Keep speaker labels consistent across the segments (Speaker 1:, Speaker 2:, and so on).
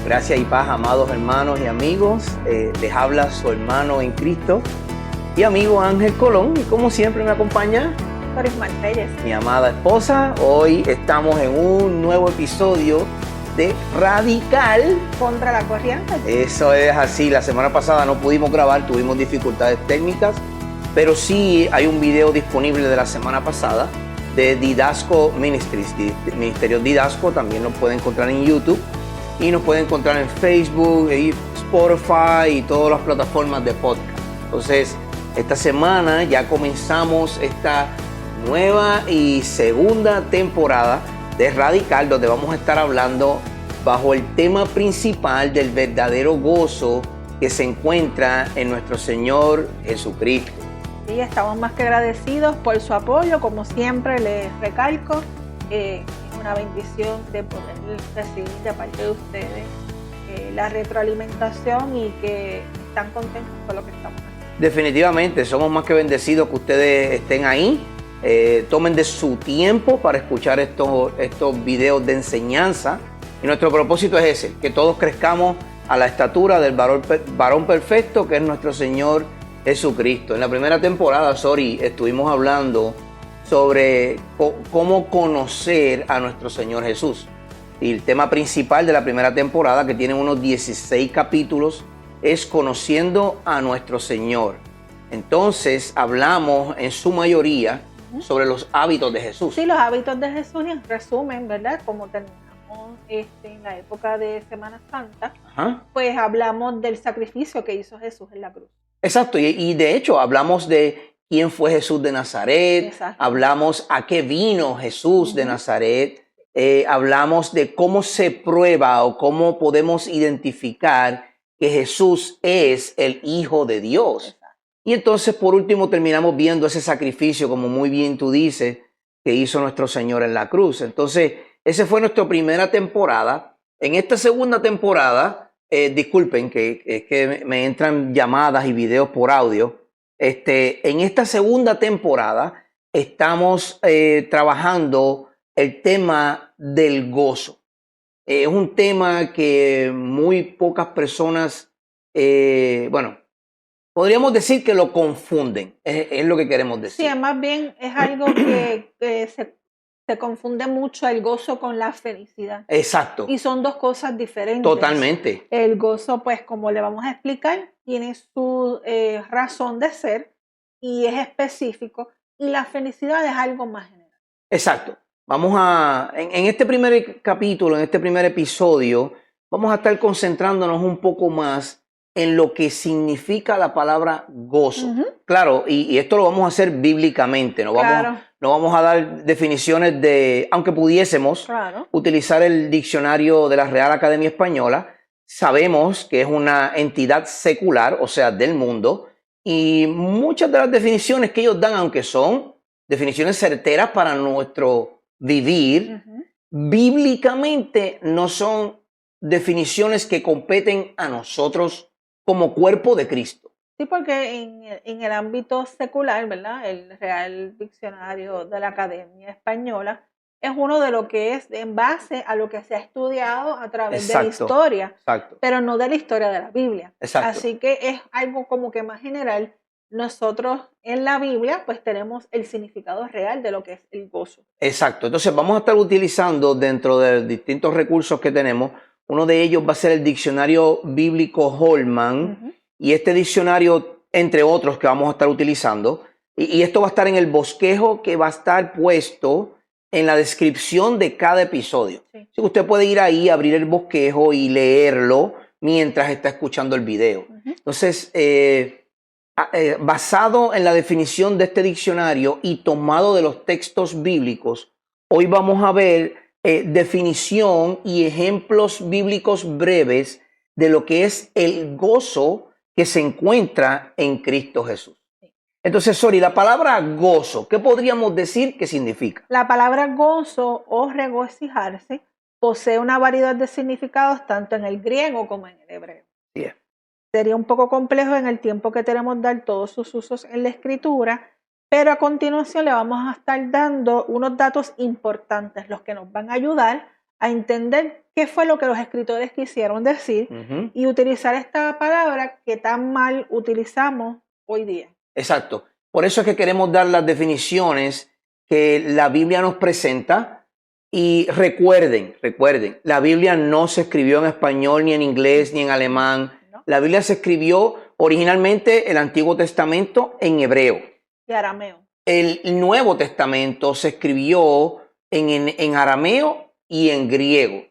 Speaker 1: Gracias y paz, amados hermanos y amigos. Les habla su hermano en Cristo y amigo Ángel Colón. Y como siempre me acompaña
Speaker 2: Dorismar Reyes,
Speaker 1: mi amada esposa. Hoy estamos en un nuevo episodio de Radical
Speaker 2: contra la corriente.
Speaker 1: Eso es así. La semana pasada no pudimos grabar, tuvimos dificultades técnicas, pero sí hay un video disponible de la semana pasada de Didasco Ministries, Ministerio Didasco. También lo pueden encontrar en YouTube y nos pueden encontrar en Facebook, Spotify y todas las plataformas de podcast. Entonces, esta semana ya comenzamos esta nueva y segunda temporada de Radical, donde vamos a estar hablando bajo el tema principal del verdadero gozo que se encuentra en nuestro Señor Jesucristo.
Speaker 2: Sí, estamos más que agradecidos por su apoyo. Como siempre les recalco, es una bendición de poder recibir de parte de ustedes la retroalimentación y que están contentos con lo que estamos haciendo.
Speaker 1: Definitivamente, somos más que bendecidos que ustedes estén ahí. Tomen de su tiempo para escuchar estos videos de enseñanza. Y nuestro propósito es ese, que todos crezcamos a la estatura del varón perfecto, que es nuestro Señor Jesucristo. En la primera temporada, estuvimos hablando sobre cómo conocer a nuestro Señor Jesús. Y el tema principal de la primera temporada, que tiene unos 16 capítulos, es conociendo a nuestro Señor. Entonces, hablamos en su mayoría sobre los hábitos de Jesús.
Speaker 2: Sí, los hábitos de Jesús, en resumen, ¿verdad? Como terminamos en la época de Semana Santa, pues hablamos del sacrificio que hizo Jesús en la cruz.
Speaker 1: Exacto, y de hecho hablamos de quién fue Jesús de Nazaret. Exacto. Hablamos a qué vino Jesús de Nazaret, hablamos de cómo se prueba o cómo podemos identificar que Jesús es el Hijo de Dios. Exacto. Y entonces por último terminamos viendo ese sacrificio, como muy bien tú dices, que hizo nuestro Señor en la cruz. Entonces esa fue nuestra primera temporada. En esta segunda temporada, disculpen que me entran llamadas y videos por audio. En esta segunda temporada estamos trabajando el tema del gozo. Es un tema que muy pocas personas, podríamos decir que lo confunden. Es lo que queremos decir.
Speaker 2: Sí, más bien es algo que se confunde mucho el gozo con la felicidad.
Speaker 1: Exacto.
Speaker 2: Y son dos cosas diferentes.
Speaker 1: Totalmente.
Speaker 2: El gozo, pues como le vamos a explicar, tiene su razón de ser y es específico. Y la felicidad es algo más general.
Speaker 1: Exacto. Vamos en este primer capítulo, en este primer episodio, vamos a estar concentrándonos un poco más en lo que significa la palabra gozo. Claro, y esto lo vamos a hacer bíblicamente, no vamos a dar definiciones aunque pudiésemos utilizar el diccionario de la Real Academia Española. Sabemos que es una entidad secular, o sea, del mundo, y muchas de las definiciones que ellos dan, aunque son definiciones certeras para nuestro vivir, bíblicamente no son definiciones que competen a nosotros como cuerpo de Cristo.
Speaker 2: Sí, porque en el ámbito secular, ¿verdad? El Real Diccionario de la Academia Española es uno de lo que es en base a lo que se ha estudiado a través de la historia, pero no de la historia de la Biblia.
Speaker 1: Exacto.
Speaker 2: Así que es algo como que más general. Nosotros en la Biblia pues tenemos el significado real de lo que es el gozo.
Speaker 1: Exacto. Entonces vamos a estar utilizando dentro de distintos recursos que tenemos. Uno de ellos va a ser el diccionario bíblico Holman, y este diccionario, entre otros que vamos a estar utilizando, y esto va a estar en el bosquejo que va a estar puesto en la descripción de cada episodio. Sí. Así que usted puede ir ahí, abrir el bosquejo y leerlo mientras está escuchando el video. Entonces, basado en la definición de este diccionario y tomado de los textos bíblicos, hoy vamos a ver definición y ejemplos bíblicos breves de lo que es el gozo que se encuentra en Cristo Jesús. Entonces, la palabra gozo, ¿qué podríamos decir que significa?
Speaker 2: La palabra gozo o regocijarse posee una variedad de significados tanto en el griego como en el hebreo.
Speaker 1: Yeah.
Speaker 2: Sería un poco complejo en el tiempo que tenemos dar todos sus usos en la escritura, pero a continuación le vamos a estar dando unos datos importantes, los que nos van a ayudar a entender qué fue lo que los escritores quisieron decir y utilizar esta palabra que tan mal utilizamos hoy día.
Speaker 1: Exacto. Por eso es que queremos dar las definiciones que la Biblia nos presenta. Y recuerden, la Biblia no se escribió en español, ni en inglés, ni en alemán. No. La Biblia se escribió originalmente, el Antiguo Testamento, en hebreo.
Speaker 2: Y arameo.
Speaker 1: El Nuevo Testamento se escribió en arameo y en griego.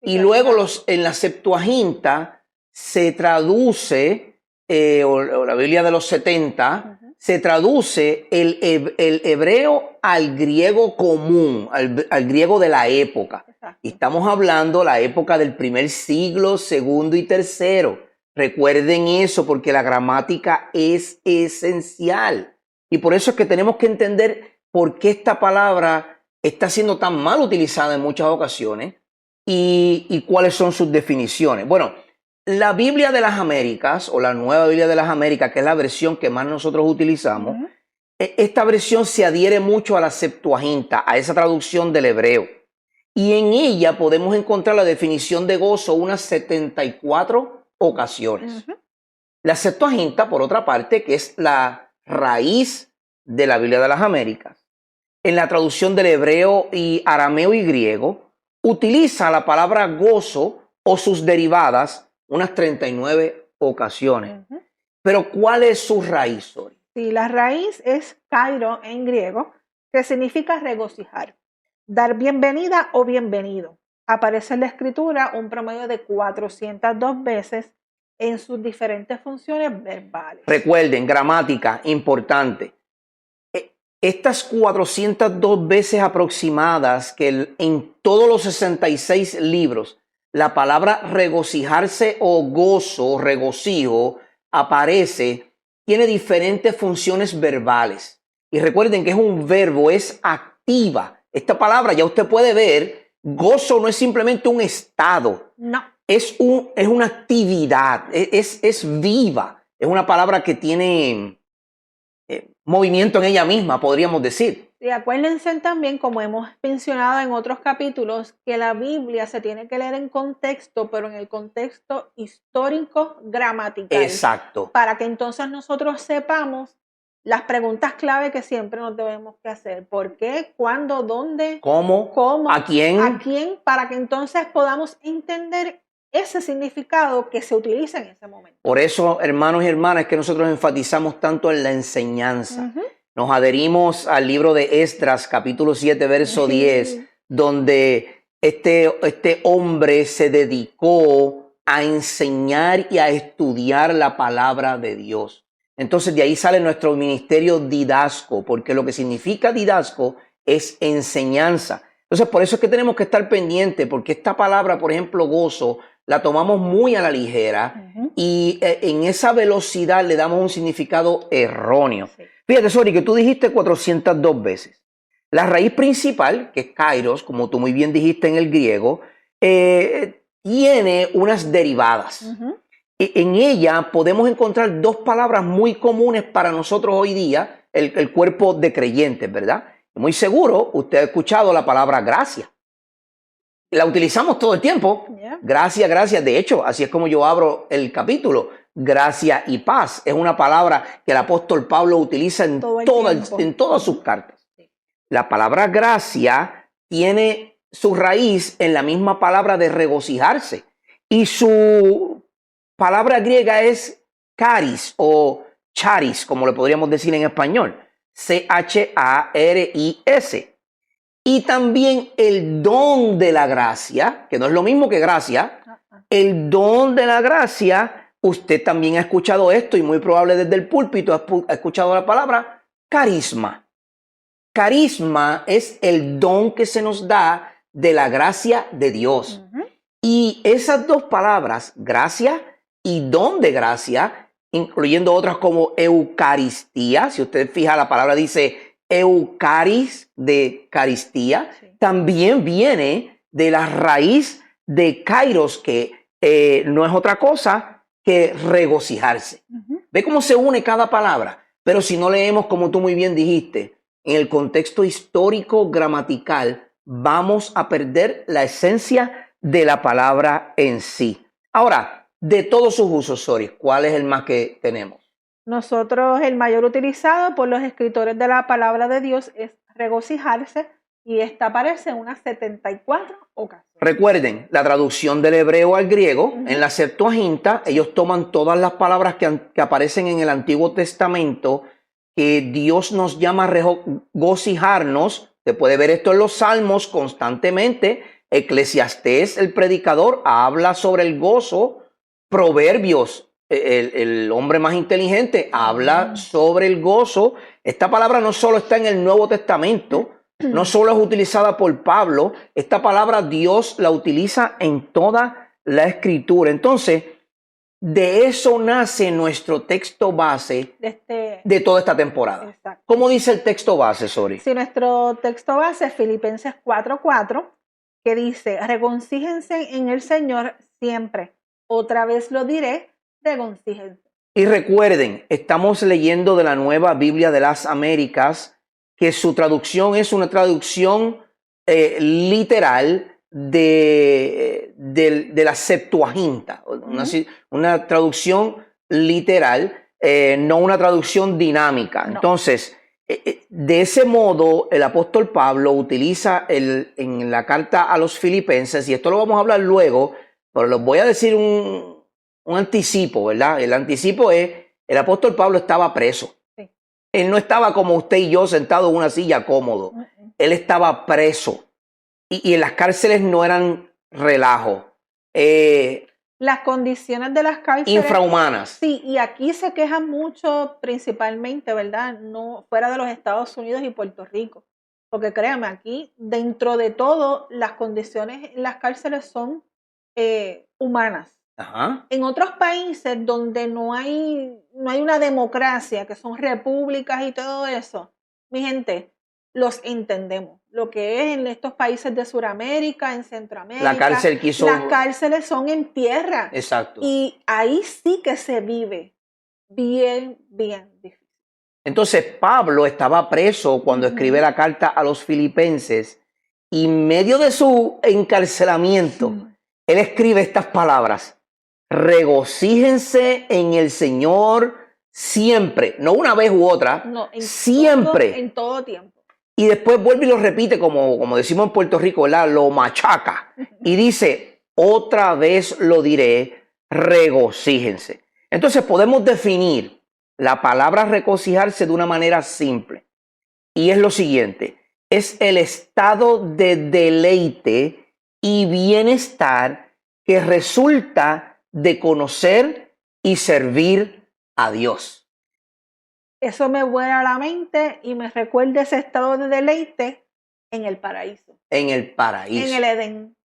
Speaker 1: Y luego en la Septuaginta se traduce, o la Biblia de los 70, se traduce el hebreo al griego común, al griego de la época. Exacto. Y estamos hablando la época del primer siglo, segundo y tercero. Recuerden eso porque la gramática es esencial. Y por eso es que tenemos que entender por qué esta palabra está siendo tan mal utilizada en muchas ocasiones y cuáles son sus definiciones. Bueno, la Biblia de las Américas o la Nueva Biblia de las Américas, que es la versión que más nosotros utilizamos, esta versión se adhiere mucho a la Septuaginta, a esa traducción del hebreo. Y en ella podemos encontrar la definición de gozo unas 74 ocasiones. La Septuaginta, por otra parte, que es la raíz de la Biblia de las Américas, en la traducción del hebreo y arameo y griego, utiliza la palabra gozo o sus derivadas unas 39 ocasiones. Pero ¿cuál es su raíz, Sori?
Speaker 2: Sí, la raíz es kairo en griego, que significa regocijar, dar bienvenida o bienvenido. Aparece en la escritura un promedio de 402 veces en sus diferentes funciones verbales.
Speaker 1: Recuerden, gramática, importante. Estas 402 veces aproximadas que en todos los 66 libros la palabra regocijarse o gozo, regocijo, aparece, tiene diferentes funciones verbales. Y recuerden que es un verbo, es activa. Esta palabra ya usted puede ver, gozo no es simplemente un estado.
Speaker 2: No.
Speaker 1: Es una actividad, es viva. Es una palabra que tiene movimiento en ella misma, podríamos decir.
Speaker 2: Y acuérdense también, como hemos mencionado en otros capítulos, que la Biblia se tiene que leer en contexto, pero en el contexto histórico gramatical.
Speaker 1: Exacto.
Speaker 2: Para que entonces nosotros sepamos las preguntas clave que siempre nos debemos que hacer. ¿Por qué? ¿Cuándo? ¿Dónde?
Speaker 1: ¿Cómo? ¿A quién?
Speaker 2: ¿A quién? Para que entonces podamos entender ese significado que se utiliza en ese momento.
Speaker 1: Por eso, hermanos y hermanas, es que nosotros enfatizamos tanto en la enseñanza. Nos adherimos al libro de Esdras, capítulo 7, verso 10, donde este hombre se dedicó a enseñar y a estudiar la palabra de Dios. Entonces de ahí sale nuestro ministerio didasco, porque lo que significa didasco es enseñanza. Entonces por eso es que tenemos que estar pendientes, porque esta palabra, por ejemplo, gozo, la tomamos muy a la ligera y en esa velocidad le damos un significado erróneo. Sí. Fíjate, Sori, que tú dijiste 402 veces. La raíz principal, que es kairos, como tú muy bien dijiste en el griego, tiene unas derivadas. En ella podemos encontrar dos palabras muy comunes para nosotros hoy día, el cuerpo de creyentes, ¿verdad? Muy seguro, usted ha escuchado la palabra gracia. La utilizamos todo el tiempo. Gracia, gracia. De hecho, así es como yo abro el capítulo. Gracia y paz. Es una palabra que el apóstol Pablo utiliza en todas sus cartas. La palabra gracia tiene su raíz en la misma palabra de regocijarse. Y su palabra griega es charis o charis, como le podríamos decir en español. C-H-A-R-I-S. Y también el don de la gracia, que no es lo mismo que gracia. El don de la gracia, usted también ha escuchado esto y muy probable desde el púlpito ha escuchado la palabra carisma. Carisma es el don que se nos da de la gracia de Dios. Y esas dos palabras, gracia y don de gracia, incluyendo otras como eucaristía, si usted fija la palabra dice eucaris de caristía, también viene de la raíz de kairos, que no es otra cosa que regocijarse. Ve cómo se une cada palabra, pero si no leemos, como tú muy bien dijiste, en el contexto histórico gramatical, vamos a perder la esencia de la palabra en sí. Ahora, de todos sus usos, Sori, ¿cuál es el más que tenemos?
Speaker 2: Nosotros, el mayor utilizado por los escritores de la palabra de Dios es regocijarse, y esta aparece en unas 74 ocasiones.
Speaker 1: Recuerden, la traducción del hebreo al griego, en la Septuaginta, ellos toman todas las palabras que aparecen en el Antiguo Testamento, que Dios nos llama a regocijarnos. Se puede ver esto en los Salmos constantemente. Eclesiastés, el predicador, habla sobre el gozo. Proverbios, el hombre más inteligente, habla sobre el gozo. Esta palabra no solo está en el Nuevo Testamento, no solo es utilizada por Pablo, esta palabra Dios la utiliza en toda la Escritura. Entonces, de eso nace nuestro texto base de toda esta temporada.
Speaker 2: Exacto.
Speaker 1: ¿Cómo dice el texto base, Sori?
Speaker 2: Sí, nuestro texto base es Filipenses 4:4, que dice: regocíjense en el Señor siempre. Otra vez lo diré, regocíjense.
Speaker 1: Y recuerden, estamos leyendo de la Nueva Biblia de las Américas, que su traducción es una traducción literal de la Septuaginta, una traducción literal, no una traducción dinámica. No. Entonces, de ese modo, el apóstol Pablo utiliza en la carta a los Filipenses, y esto lo vamos a hablar luego, pero les voy a decir un anticipo, ¿verdad? El anticipo es, el apóstol Pablo estaba preso. Él no estaba como usted y yo sentado en una silla cómodo. Él estaba preso. Y en las cárceles no eran relajo.
Speaker 2: Las condiciones de las cárceles
Speaker 1: infrahumanas.
Speaker 2: Sí, y aquí se quejan mucho principalmente, ¿verdad? No fuera de los Estados Unidos y Puerto Rico. Porque créanme, aquí dentro de todo las condiciones en las cárceles son humanas.
Speaker 1: Ajá.
Speaker 2: En otros países donde no hay una democracia, que son repúblicas y todo eso, mi gente, los entendemos. Lo que es en estos países de Sudamérica, en Centroamérica,
Speaker 1: la cárcel quiso...
Speaker 2: las cárceles son en tierra.
Speaker 1: Exacto.
Speaker 2: Y ahí sí que se vive bien, bien difícil.
Speaker 1: Entonces Pablo estaba preso cuando escribe la carta a los Filipenses, y en medio de su encarcelamiento, él escribe estas palabras: regocíjense en el Señor siempre, no una vez u otra,
Speaker 2: no,
Speaker 1: siempre.
Speaker 2: En todo tiempo.
Speaker 1: Y después vuelve y lo repite, como decimos en Puerto Rico, ¿verdad? Lo machaca. Y dice, otra vez lo diré, regocíjense. Entonces podemos definir la palabra regocijarse de una manera simple. Y es lo siguiente: es el estado de deleite y bienestar que resulta de conocer y servir a Dios.
Speaker 2: Eso me vuela a la mente y me recuerda ese estado de deleite en el paraíso.
Speaker 1: En el paraíso.
Speaker 2: En el Edén.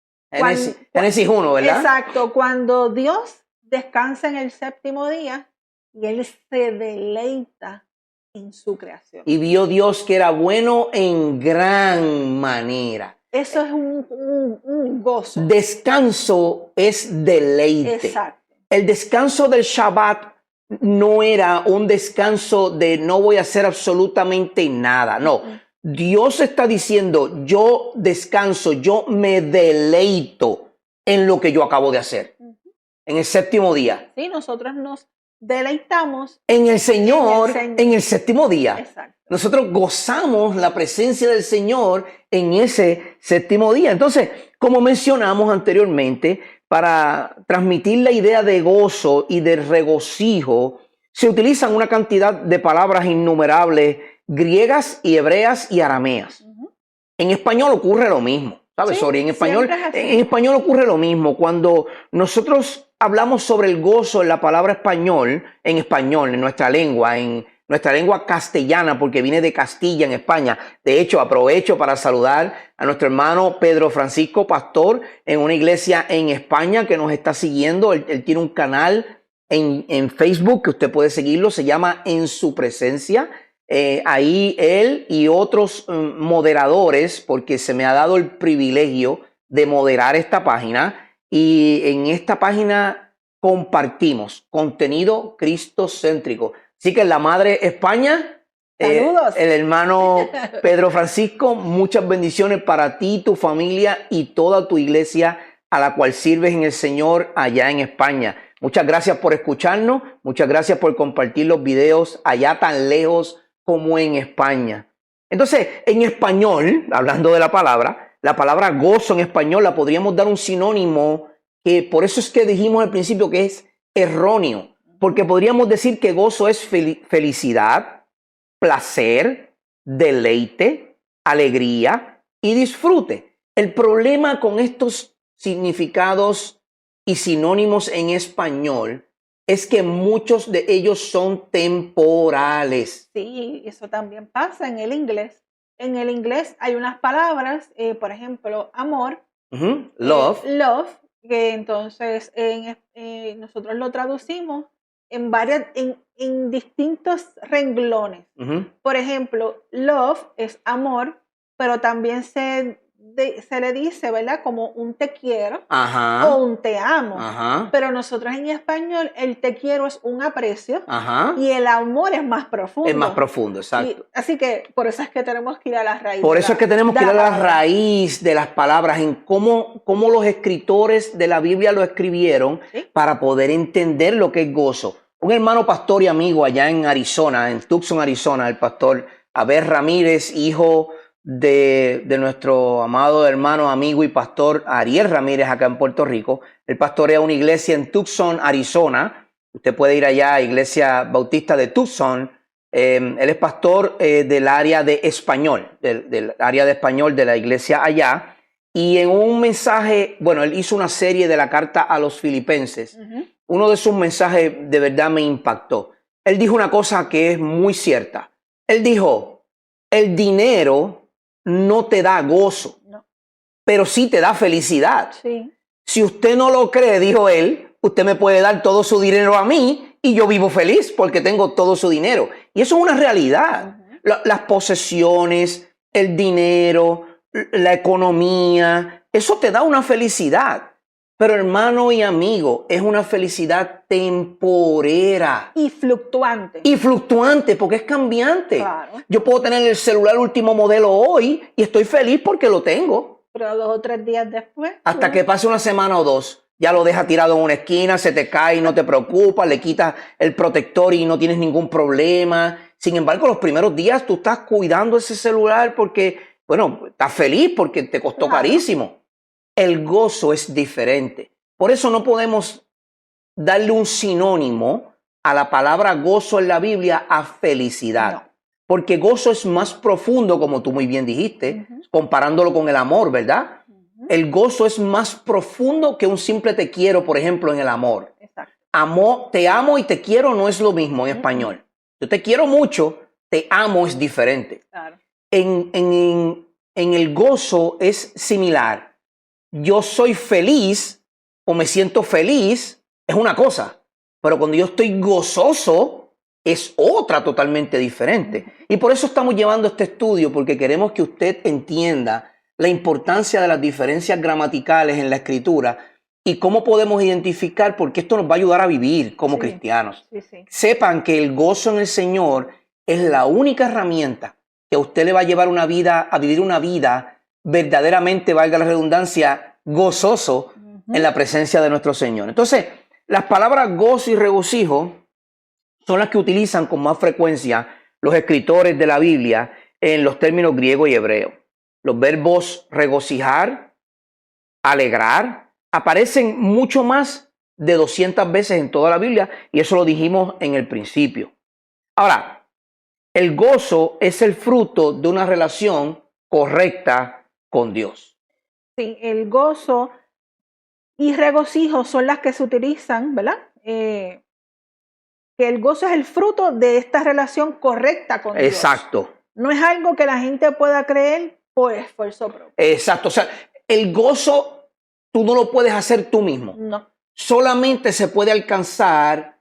Speaker 1: Génesis 1, ¿verdad?
Speaker 2: Exacto. Cuando Dios descansa en el séptimo día y Él se deleita en su creación.
Speaker 1: Y vio Dios que era bueno en gran manera.
Speaker 2: Eso es un gozo.
Speaker 1: Descanso es deleite.
Speaker 2: Exacto.
Speaker 1: El descanso del Shabbat no era un descanso de no voy a hacer absolutamente nada. No, Dios está diciendo, yo descanso, yo me deleito en lo que yo acabo de hacer. En el séptimo día.
Speaker 2: Sí, nosotros nos deleitamos
Speaker 1: en el Señor en el séptimo día.
Speaker 2: Exacto.
Speaker 1: Nosotros gozamos la presencia del Señor en ese séptimo día. Entonces, como mencionamos anteriormente, para transmitir la idea de gozo y de regocijo, se utilizan una cantidad de palabras innumerables, griegas y hebreas y arameas. En español ocurre lo mismo, ¿sabes, Sori? En español ocurre lo mismo. Cuando nosotros hablamos sobre el gozo en la palabra español, en nuestra lengua castellana, porque viene de Castilla en España. De hecho, aprovecho para saludar a nuestro hermano Pedro Francisco, pastor en una iglesia en España que nos está siguiendo. Él tiene un canal en Facebook que usted puede seguirlo, se llama En Su Presencia. Ahí él y otros moderadores, porque se me ha dado el privilegio de moderar esta página, y en esta página compartimos contenido cristocéntrico. Así que en la madre España,
Speaker 2: saludos.
Speaker 1: El hermano Pedro Francisco, muchas bendiciones para ti, tu familia y toda tu iglesia a la cual sirves en el Señor allá en España. Muchas gracias por escucharnos, muchas gracias por compartir los videos allá tan lejos como en España. Entonces, en español, hablando de la palabra gozo en español la podríamos dar un sinónimo que por eso es que dijimos al principio que es erróneo, porque podríamos decir que gozo es felicidad, placer, deleite, alegría y disfrute. El problema con estos significados y sinónimos en español es que muchos de ellos son temporales.
Speaker 2: Sí, eso también pasa en el inglés. En el inglés hay unas palabras, por ejemplo, amor,
Speaker 1: Love,
Speaker 2: love, que entonces nosotros lo traducimos en distintos renglones. Por ejemplo, love es amor, pero también se le dice, ¿verdad? Como un te quiero o un te amo. Pero nosotros en español el te quiero es un aprecio y el amor es más profundo.
Speaker 1: Es más profundo, exacto.
Speaker 2: Así que por eso es que tenemos que ir a la raíz.
Speaker 1: Por eso es que tenemos que ir a la raíz de las palabras, en cómo los escritores de la Biblia lo escribieron, ¿sí?, para poder entender lo que es gozo. Un hermano pastor y amigo allá en Arizona, en Tucson, Arizona, el pastor Abel Ramírez, hijo de nuestro amado hermano, amigo y pastor Ariel Ramírez acá en Puerto Rico. Él pastorea una iglesia en Tucson, Arizona. Usted puede ir allá, Iglesia Bautista de Tucson. Él es pastor del área de español, del área de español de la iglesia allá. Y en un mensaje, bueno, él hizo una serie de la carta a los filipenses. Uno de sus mensajes de verdad me impactó. Él dijo una cosa que es muy cierta. Él dijo, el dinero no te da gozo, pero sí te da felicidad.
Speaker 2: Sí.
Speaker 1: Si usted no lo cree, dijo él, usted me puede dar todo su dinero a mí y yo vivo feliz porque tengo todo su dinero. Y eso es una realidad. Las posesiones, el dinero, la economía, eso te da una felicidad. Pero hermano y amigo, es una felicidad temporera.
Speaker 2: Y fluctuante.
Speaker 1: Y fluctuante porque es cambiante.
Speaker 2: Claro.
Speaker 1: Yo puedo tener el celular último modelo hoy y estoy feliz porque lo tengo.
Speaker 2: Pero 2 o 3 días después.
Speaker 1: Hasta que pase una semana o 2, ya lo dejas tirado en una esquina, se te cae y no te preocupas, le quitas el protector y no tienes ningún problema. Sin embargo, los primeros días tú estás cuidando ese celular porque, bueno, estás feliz porque te costó carísimo. El gozo es diferente. Por eso no podemos darle un sinónimo a la palabra gozo en la Biblia a felicidad. No. Porque gozo es más profundo, como tú muy bien dijiste, comparándolo con el amor, ¿verdad? El gozo es más profundo que un simple te quiero, por ejemplo, en el amor.
Speaker 2: Exacto.
Speaker 1: Te amo y te quiero no es lo mismo en español. Yo te quiero mucho, te amo es diferente.
Speaker 2: Claro.
Speaker 1: En el gozo es similar. Yo soy feliz o me siento feliz es una cosa, pero cuando yo estoy gozoso es otra totalmente diferente. Y por eso estamos llevando este estudio, porque queremos que usted entienda la importancia de las diferencias gramaticales en la escritura y cómo podemos identificar, porque esto nos va a ayudar a vivir como cristianos.
Speaker 2: Sí.
Speaker 1: Sepan que el gozo en el Señor es la única herramienta que a usted le va a llevar a vivir una vida verdaderamente, valga la redundancia, gozoso en la presencia de nuestro Señor. Entonces, las palabras gozo y regocijo son las que utilizan con más frecuencia los escritores de la Biblia en los términos griego y hebreo. Los verbos regocijar, alegrar, aparecen mucho más de 200 veces en toda la Biblia y eso lo dijimos en el principio. Ahora, el gozo es el fruto de una relación correcta con Dios.
Speaker 2: Sí, el gozo y regocijo son las que se utilizan, ¿verdad? Que el gozo es el fruto de esta relación correcta con Dios.
Speaker 1: Exacto.
Speaker 2: No es algo que la gente pueda creer por esfuerzo propio.
Speaker 1: Exacto. O sea, el gozo tú no lo puedes hacer tú mismo.
Speaker 2: No.
Speaker 1: Solamente se puede alcanzar,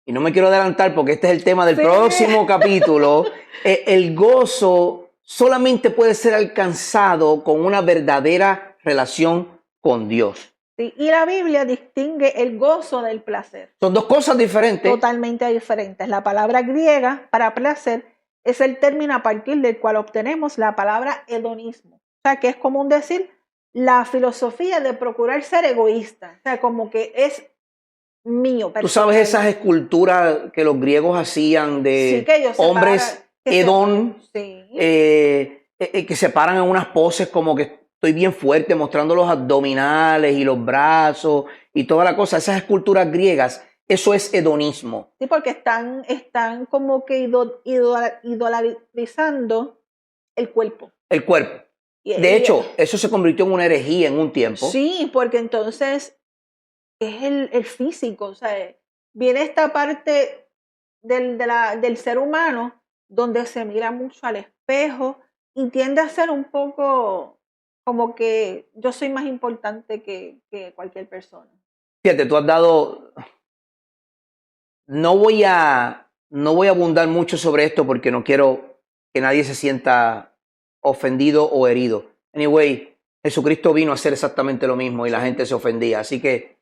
Speaker 1: y no me quiero adelantar porque este es el tema del próximo capítulo, el gozo solamente puede ser alcanzado con una verdadera relación con Dios.
Speaker 2: Sí, y la Biblia distingue el gozo del placer.
Speaker 1: Son dos cosas diferentes.
Speaker 2: Totalmente diferentes. La palabra griega para placer es el término a partir del cual obtenemos la palabra hedonismo. O sea, que es común decir la filosofía de procurar ser egoísta, o sea, como que es mío.
Speaker 1: Tú sabes esas esculturas que los griegos hacían de hombres hedón, que se paran en unas poses como que estoy bien fuerte, mostrando los abdominales y los brazos y toda la cosa. Esas esculturas griegas, eso es hedonismo.
Speaker 2: Sí, porque están como que idolatrizando el cuerpo.
Speaker 1: El cuerpo. De hecho, eso se convirtió en una herejía en un tiempo.
Speaker 2: Sí, porque entonces es el físico, o sea, viene esta parte del ser humano donde se mira mucho al espejo y tiende a ser un poco como que yo soy más importante que cualquier persona.
Speaker 1: Fíjate, tú has dado... No voy a abundar mucho sobre esto porque no quiero que nadie se sienta ofendido o herido. Anyway, Jesucristo vino a hacer exactamente lo mismo y la gente se ofendía. Así que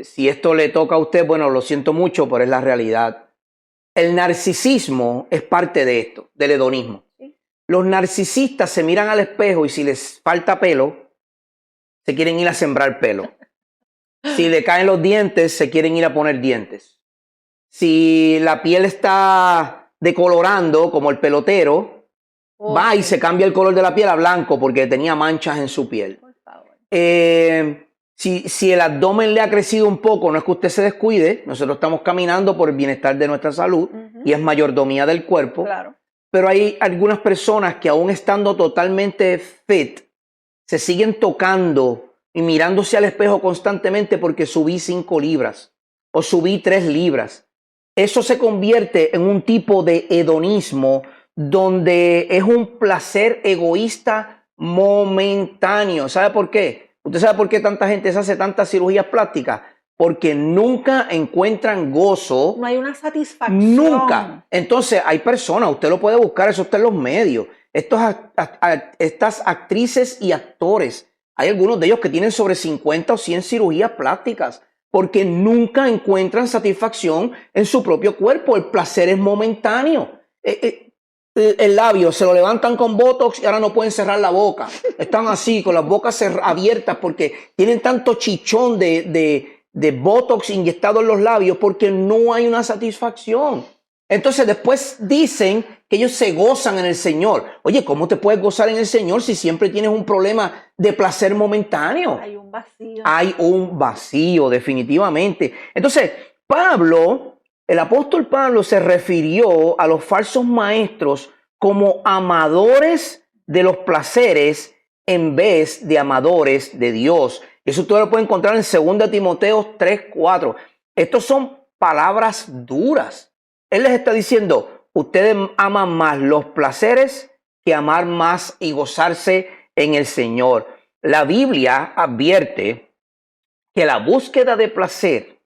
Speaker 1: si esto le toca a usted, bueno, lo siento mucho, pero es la realidad. El narcisismo es parte de esto, del hedonismo. Sí. Los narcisistas se miran al espejo y si les falta pelo, se quieren ir a sembrar pelo. Si le caen los dientes, se quieren ir a poner dientes. Si la piel está decolorando, como el pelotero, va y se cambia el color de la piel a blanco porque tenía manchas en su piel. Por favor. Si el abdomen le ha crecido un poco, no es que usted se descuide, nosotros estamos caminando por el bienestar de nuestra salud y es mayordomía del cuerpo. Claro. Pero hay algunas personas que aún estando totalmente fit, se siguen tocando y mirándose al espejo constantemente porque subí 5 libras o subí 3 libras. Eso se convierte en un tipo de hedonismo donde es un placer egoísta momentáneo. ¿Sabe por qué? ¿Usted sabe por qué tanta gente se hace tantas cirugías plásticas? Porque nunca encuentran gozo.
Speaker 2: No hay una satisfacción.
Speaker 1: Nunca. Entonces hay personas, usted lo puede buscar, eso está en los medios. Estas actrices y actores, hay algunos de ellos que tienen sobre 50 o 100 cirugías plásticas. Porque nunca encuentran satisfacción en su propio cuerpo. El placer es momentáneo. El labio se lo levantan con botox y ahora no pueden cerrar la boca. Están así, con las bocas abiertas porque tienen tanto chichón de botox inyectado en los labios porque no hay una satisfacción. Entonces después dicen que ellos se gozan en el Señor. Oye, ¿cómo te puedes gozar en el Señor si siempre tienes un problema de placer momentáneo?
Speaker 2: Hay un vacío.
Speaker 1: Hay un vacío, definitivamente. Entonces, el apóstol Pablo se refirió a los falsos maestros como amadores de los placeres en vez de amadores de Dios. Eso usted lo puede encontrar en 2 Timoteo 3:4. Estos son palabras duras. Él les está diciendo, ustedes aman más los placeres que amar más y gozarse en el Señor. La Biblia advierte que la búsqueda de placer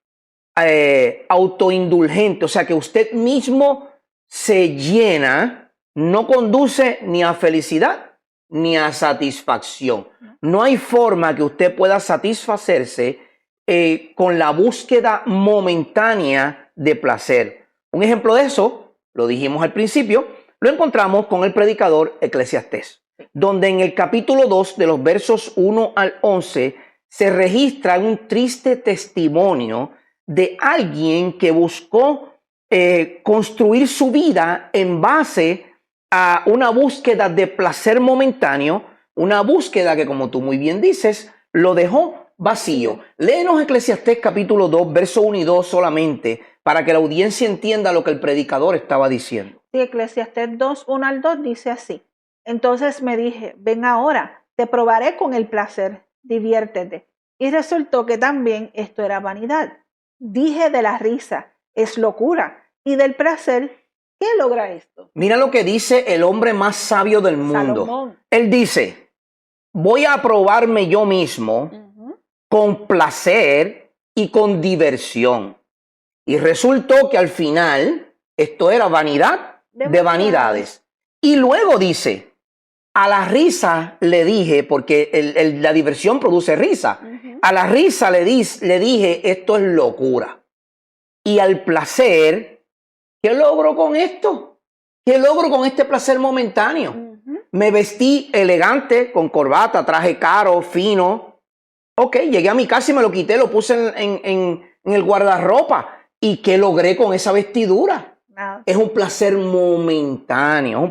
Speaker 1: autoindulgente, o sea, que usted mismo se llena, no conduce ni a felicidad ni a satisfacción. No hay forma que usted pueda satisfacerse con la búsqueda momentánea de placer. Un ejemplo de eso, lo dijimos al principio, lo encontramos con el predicador Eclesiastés, donde en el capítulo 2 de los versos 1 al 11 se registra un triste testimonio de alguien que buscó construir su vida en base a una búsqueda de placer momentáneo, una búsqueda que, como tú muy bien dices, lo dejó vacío. Léenos Eclesiastés capítulo 2, verso 1 y 2 solamente, para que la audiencia entienda lo que el predicador estaba diciendo.
Speaker 2: Sí, Eclesiastés 2, 1 al 2 dice así. Entonces me dije, ven ahora, te probaré con el placer, diviértete. Y resultó que también esto era vanidad. Dije de la risa, es locura. Y del placer, ¿qué logra esto?
Speaker 1: Mira lo que dice el hombre más sabio del mundo.
Speaker 2: Salomón.
Speaker 1: Él dice, voy a probarme yo mismo con placer y con diversión. Y resultó que al final esto era vanidad de vanidades. Y luego dice, a la risa le dije, porque la diversión produce risa. A la risa le dije, esto es locura. Y al placer, ¿qué logro con esto? ¿Qué logro con este placer momentáneo? me vestí elegante, con corbata, traje caro, fino. Ok, llegué a mi casa y me lo quité, lo puse en el guardarropa. ¿Y qué logré con esa vestidura?
Speaker 2: Nada.
Speaker 1: Es un placer momentáneo,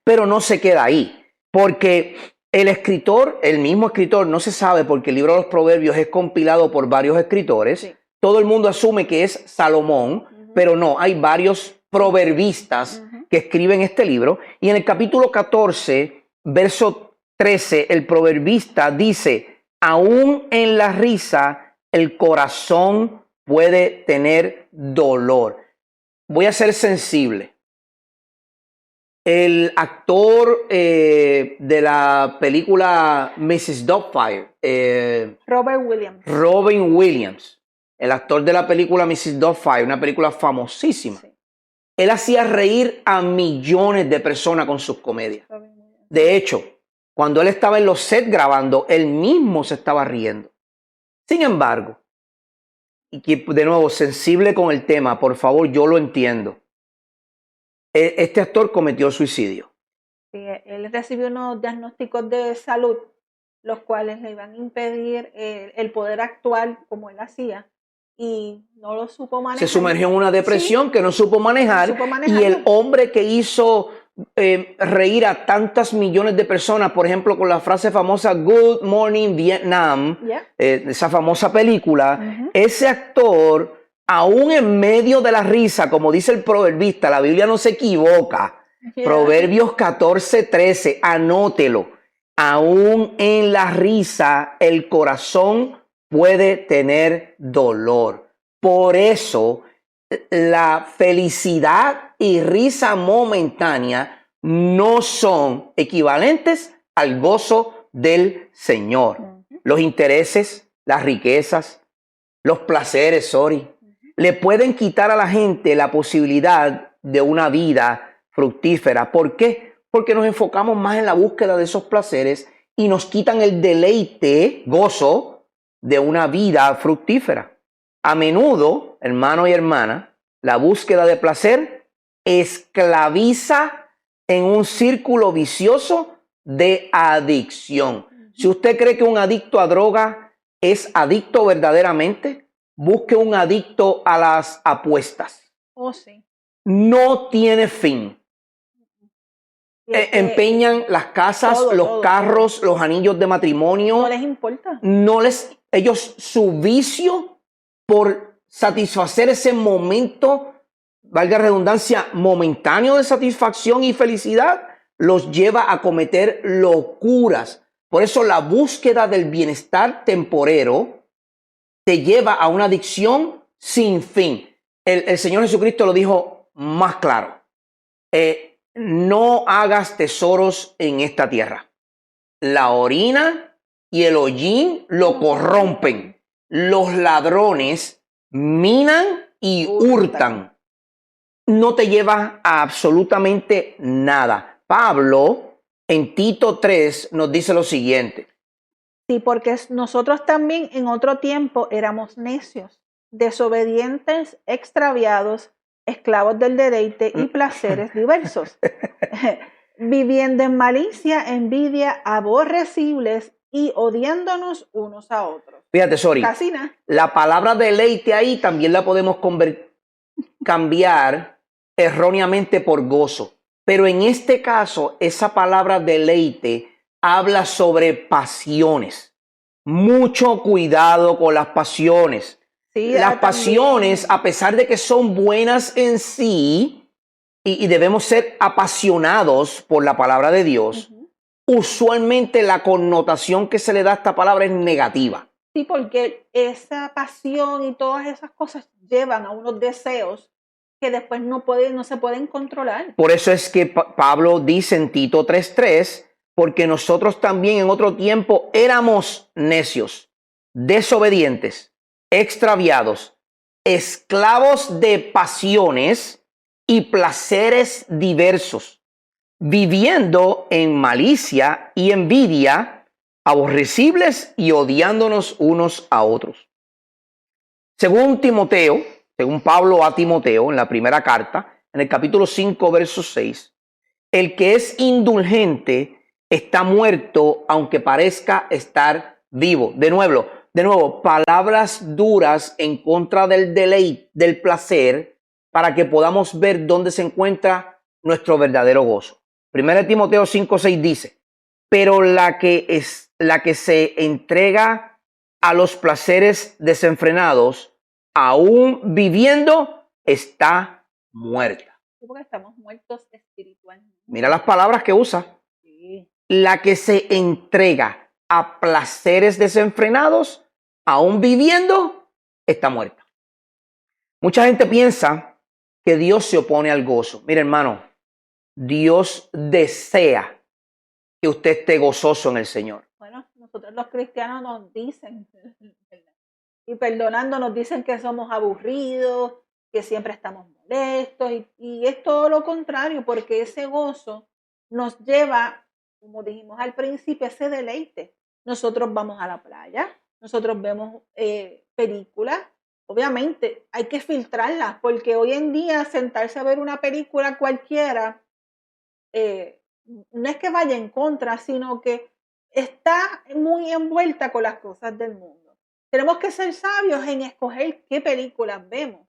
Speaker 1: pero no se queda ahí. Porque el escritor, el mismo escritor, no se sabe porque el libro de los Proverbios es compilado por varios escritores. Sí. Todo el mundo asume que es Salomón, pero no, hay varios proverbistas que escriben este libro. Y en el capítulo 14, verso 13, el proverbista dice, aún en la risa el corazón puede tener dolor. Voy a ser sensible. El actor de la película Mrs. Doubtfire, Robin Williams, el actor de la película Mrs. Doubtfire, una película famosísima. Sí. Él hacía reír a millones de personas con sus comedias. De hecho, cuando él estaba en los sets grabando, él mismo se estaba riendo. Sin embargo, y que de nuevo, sensible con el tema, por favor, yo lo entiendo. Este actor cometió suicidio.
Speaker 2: Sí, él recibió unos diagnósticos de salud, los cuales le iban a impedir el poder actuar como él hacía, y no lo supo manejar.
Speaker 1: Se sumergió en una depresión, sí, que no supo manejar, y el hombre que hizo reír a tantas millones de personas, por ejemplo, con la frase famosa Good Morning Vietnam, esa famosa película, ese actor, aún en medio de la risa, como dice el proverbista, la Biblia no se equivoca, Proverbios 14:13, anótelo, aún en la risa el corazón puede tener dolor. Por eso, la felicidad y risa momentánea no son equivalentes al gozo del Señor. Los intereses, las riquezas, los placeres, le pueden quitar a la gente la posibilidad de una vida fructífera. ¿Por qué? Porque nos enfocamos más en la búsqueda de esos placeres y nos quitan el deleite, gozo de una vida fructífera. A menudo, hermano y hermana, la búsqueda de placer esclaviza en un círculo vicioso de adicción. Si usted cree que un adicto a droga es adicto verdaderamente, busque un adicto a las apuestas.
Speaker 2: Oh, sí.
Speaker 1: No tiene fin. Empeñan las casas, los carros, los anillos de matrimonio.
Speaker 2: No les importa.
Speaker 1: Ellos, su vicio por satisfacer ese momento, valga redundancia, momentáneo de satisfacción y felicidad, los lleva a cometer locuras. Por eso la búsqueda del bienestar temporero te lleva a una adicción sin fin. El Señor Jesucristo lo dijo más claro. No hagas tesoros en esta tierra. La orina y el hollín lo corrompen. Los ladrones minan y hurtan. No te lleva a absolutamente nada. Pablo, en Tito 3, nos dice lo siguiente.
Speaker 2: Sí, porque nosotros también en otro tiempo éramos necios, desobedientes, extraviados, esclavos del deleite y placeres diversos, viviendo en malicia, envidia, aborrecibles y odiándonos unos a otros.
Speaker 1: Fíjate, Sori,
Speaker 2: casi nada.
Speaker 1: La palabra deleite ahí también la podemos cambiar erróneamente por gozo. Pero en este caso, esa palabra deleite habla sobre pasiones. Mucho cuidado con las pasiones.
Speaker 2: Sí,
Speaker 1: las pasiones, a pesar de que son buenas en sí, y debemos ser apasionados por la palabra de Dios, usualmente la connotación que se le da a esta palabra es negativa.
Speaker 2: Sí, porque esa pasión y todas esas cosas llevan a unos deseos que después no se pueden controlar.
Speaker 1: Por eso es que Pablo dice en Tito 3:3, porque nosotros también en otro tiempo éramos necios, desobedientes, extraviados, esclavos de pasiones y placeres diversos, viviendo en malicia y envidia, aborrecibles y odiándonos unos a otros. Según Pablo a Timoteo, en la primera carta, en el capítulo 5, verso 6, El que es indulgente está muerto, aunque parezca estar vivo. De nuevo, palabras duras en contra del deleite, del placer, para que podamos ver dónde se encuentra nuestro verdadero gozo. 1 Timoteo 5:6 dice, pero la que se entrega a los placeres desenfrenados, aún viviendo, está muerta.
Speaker 2: Porque estamos muertos espiritualmente.
Speaker 1: Mira las palabras que usa.
Speaker 2: Sí.
Speaker 1: La que se entrega a placeres desenfrenados, aún viviendo, está muerta. Mucha gente piensa que Dios se opone al gozo. Mira, hermano, Dios desea que usted esté gozoso en el Señor.
Speaker 2: Bueno, nosotros los cristianos nos dicen, y perdonando, nos dicen que somos aburridos, que siempre estamos molestos, y es todo lo contrario, porque ese gozo nos lleva, como dijimos al principio, ese deleite. Nosotros vamos a la playa, nosotros vemos películas. Obviamente hay que filtrarlas, porque hoy en día sentarse a ver una película cualquiera no es que vaya en contra, sino que está muy envuelta con las cosas del mundo. Tenemos que ser sabios en escoger qué películas vemos,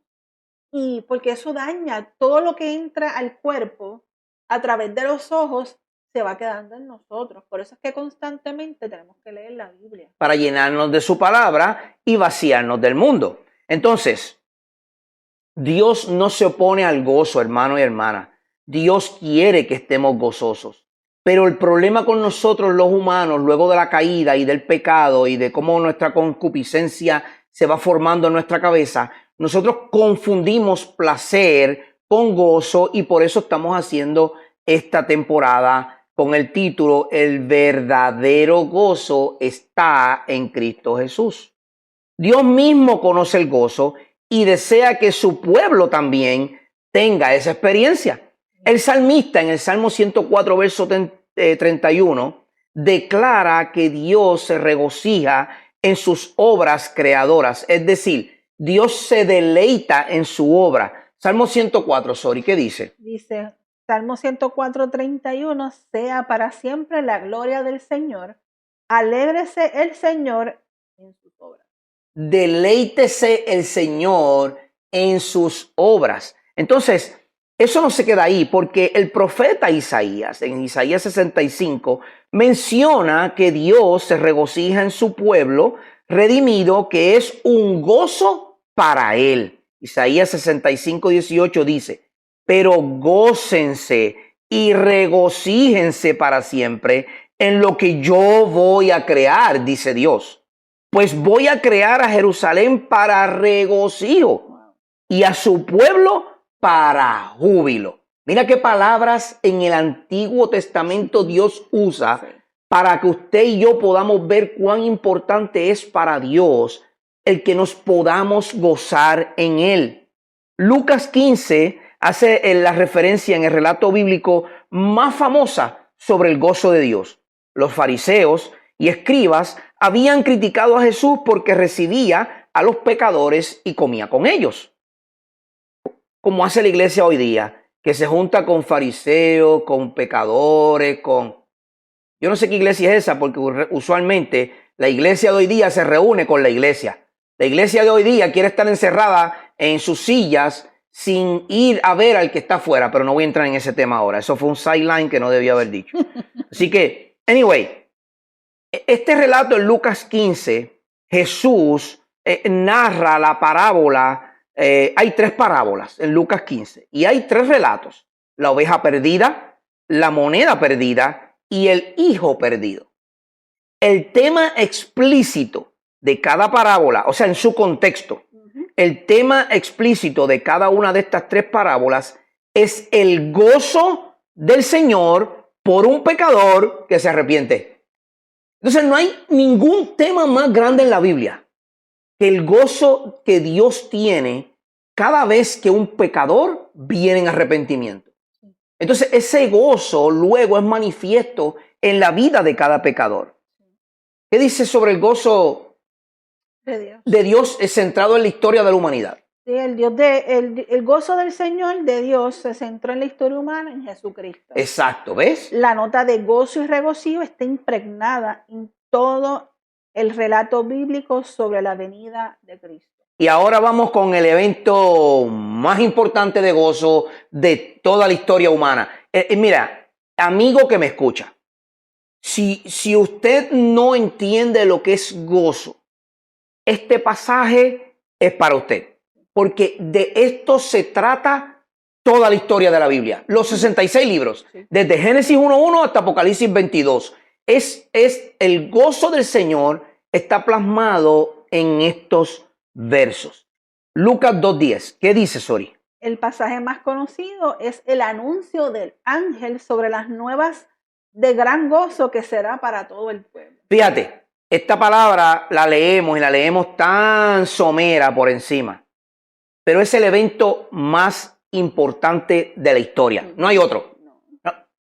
Speaker 2: y porque eso daña todo lo que entra al cuerpo a través de los ojos, se va quedando en nosotros. Por eso es que constantemente tenemos que leer la Biblia.
Speaker 1: Para llenarnos de su palabra y vaciarnos del mundo. Entonces, Dios no se opone al gozo, hermano y hermana. Dios quiere que estemos gozosos. Pero el problema con nosotros los humanos, luego de la caída y del pecado y de cómo nuestra concupiscencia se va formando en nuestra cabeza, nosotros confundimos placer con gozo, y por eso estamos haciendo esta temporada con el título El verdadero gozo está en Cristo Jesús. Dios mismo conoce el gozo y desea que su pueblo también tenga esa experiencia. El salmista en el Salmo 104, verso 31, declara que Dios se regocija en sus obras creadoras. Es decir, Dios se deleita en su obra. Salmo 104, Sori, ¿qué dice?
Speaker 2: Dice, Salmo 104, 31, sea para siempre la gloria del Señor. Alégrese el Señor en sus obras.
Speaker 1: Deleítese el Señor en sus obras. Entonces, eso no se queda ahí, porque el profeta Isaías, en Isaías 65, menciona que Dios se regocija en su pueblo redimido, que es un gozo para él. Isaías 65, 18 dice, pero gócense y regocíjense para siempre en lo que yo voy a crear, dice Dios. Pues voy a crear a Jerusalén para regocijo y a su pueblo para júbilo. Mira qué palabras en el Antiguo Testamento Dios usa para que usted y yo podamos ver cuán importante es para Dios el que nos podamos gozar en Él. Lucas 15 hace la referencia en el relato bíblico más famosa sobre el gozo de Dios. Los fariseos y escribas habían criticado a Jesús porque recibía a los pecadores y comía con ellos. Como hace la iglesia hoy día, que se junta con fariseos, con pecadores, Yo no sé qué iglesia es esa, porque usualmente la iglesia de hoy día se reúne con la iglesia. La iglesia de hoy día quiere estar encerrada en sus sillas sin ir a ver al que está afuera, pero no voy a entrar en ese tema ahora. Eso fue un sideline que no debía haber dicho. Así que, anyway, este relato en Lucas 15, Jesús narra la parábola. Hay 3 parábolas en Lucas 15 y hay 3 relatos: la oveja perdida, la moneda perdida y el hijo perdido. El tema explícito de cada parábola, o sea, en su contexto, el tema explícito de cada una de estas 3 parábolas es el gozo del Señor por un pecador que se arrepiente. Entonces no hay ningún tema más grande en la Biblia que el gozo que Dios tiene cada vez que un pecador viene en arrepentimiento. Entonces ese gozo luego es manifiesto en la vida de cada pecador. ¿Qué dice sobre el gozo de Dios centrado en la historia de la humanidad?
Speaker 2: Sí, el gozo del Señor, de Dios, se centró en la historia humana en Jesucristo.
Speaker 1: Exacto, ¿ves?
Speaker 2: La nota de gozo y regocijo está impregnada en todo el relato bíblico sobre la venida de Cristo.
Speaker 1: Y ahora vamos con el evento más importante de gozo de toda la historia humana. Mira, amigo que me escucha, si usted no entiende lo que es gozo, este pasaje es para usted. Porque de esto se trata toda la historia de la Biblia. Los 66 libros, desde Génesis 1.1 hasta Apocalipsis 22. Es el gozo del Señor está plasmado en estos versos. Lucas 2.10. ¿Qué dice, Sori?
Speaker 2: El pasaje más conocido es el anuncio del ángel sobre las nuevas de gran gozo que será para todo el pueblo.
Speaker 1: Fíjate, esta palabra la leemos y la leemos tan somera por encima. Pero es el evento más importante de la historia. No hay otro.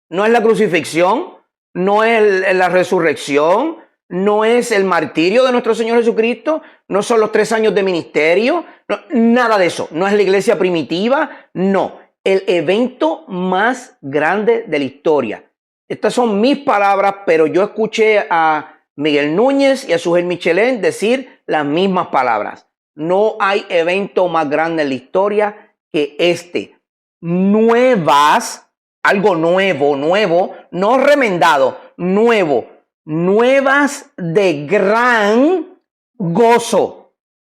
Speaker 1: No es la crucifixión, no es la resurrección, no es el martirio de nuestro Señor Jesucristo, no son los 3 años de ministerio, no, nada de eso. No es la iglesia primitiva, no. El evento más grande de la historia. Estas son mis palabras, pero yo escuché a Miguel Núñez y a Sujel Michelén decir las mismas palabras. No hay evento más grande en la historia que este. Nuevas, algo nuevo, no remendado, nuevo. Nuevas de gran gozo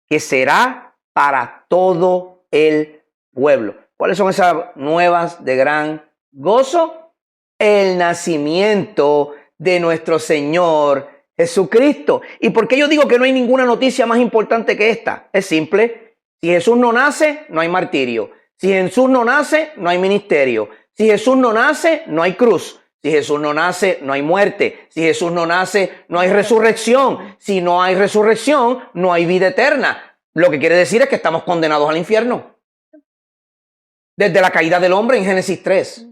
Speaker 1: que será para todo el pueblo. ¿Cuáles son esas nuevas de gran gozo? El nacimiento de nuestro Señor Jesucristo. ¿Y por qué yo digo que no hay ninguna noticia más importante que esta? Es simple. Si Jesús no nace, no hay martirio. Si Jesús no nace, no hay ministerio. Si Jesús no nace, no hay cruz. Si Jesús no nace, no hay muerte. Si Jesús no nace, no hay resurrección. Si no hay resurrección, no hay vida eterna. Lo que quiere decir es que estamos condenados al infierno. Desde la caída del hombre en Génesis 3.